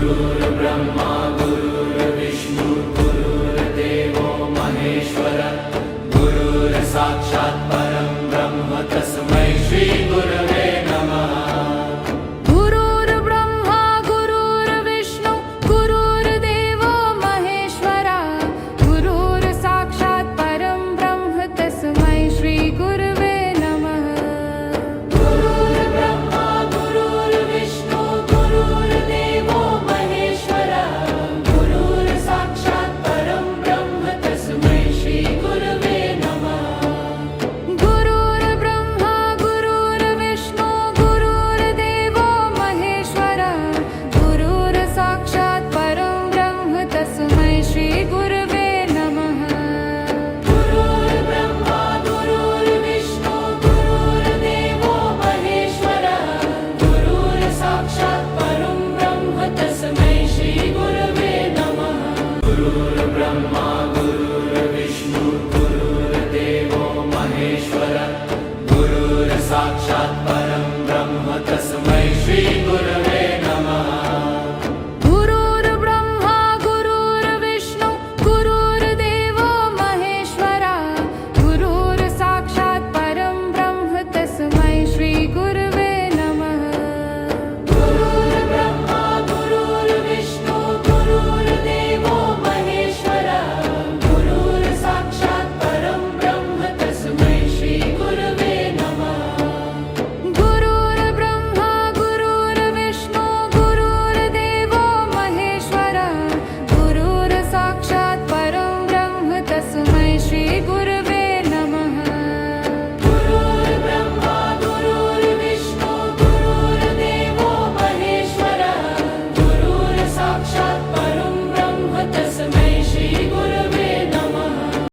गुरुर्ब्रह्मा गुरुर्विष्णु गुरुर्देवो महेश्वर गुरुर्साक्षात् परं ब्रह्म तस्मै श्री गुरवे नमः। गुरुर्ब्रह्मा गुरुर्विष्णु गुरुर्देवो महेश्वरा गुरुर्साक्षात् परं ब्रह्म तस्मै श्री गुरवे नमः। गुरुर्ब्रह्मा गुरुर्विष्णु गुरुर्देवो महेश्वरा गुरुर्साक्षात् परं ब्रह्म तस्मै श्री गुरवे नमः। गुरुर्ब्रह्मा गुरुर्विष्णु गुरुर्देवो महेश्वरा गुरुर्साक्षात् परं ब्रह्म तस्मै श्री गुरवे नमः। गुरुर्ब्रह्मा गुरुर्विष्णु गुरुर्देवो महेश्वरा गुरुर्साक्षात् परं ब्रह्म तस्मै श्री गुरवे नमः। गुरुर्ब्रह्मा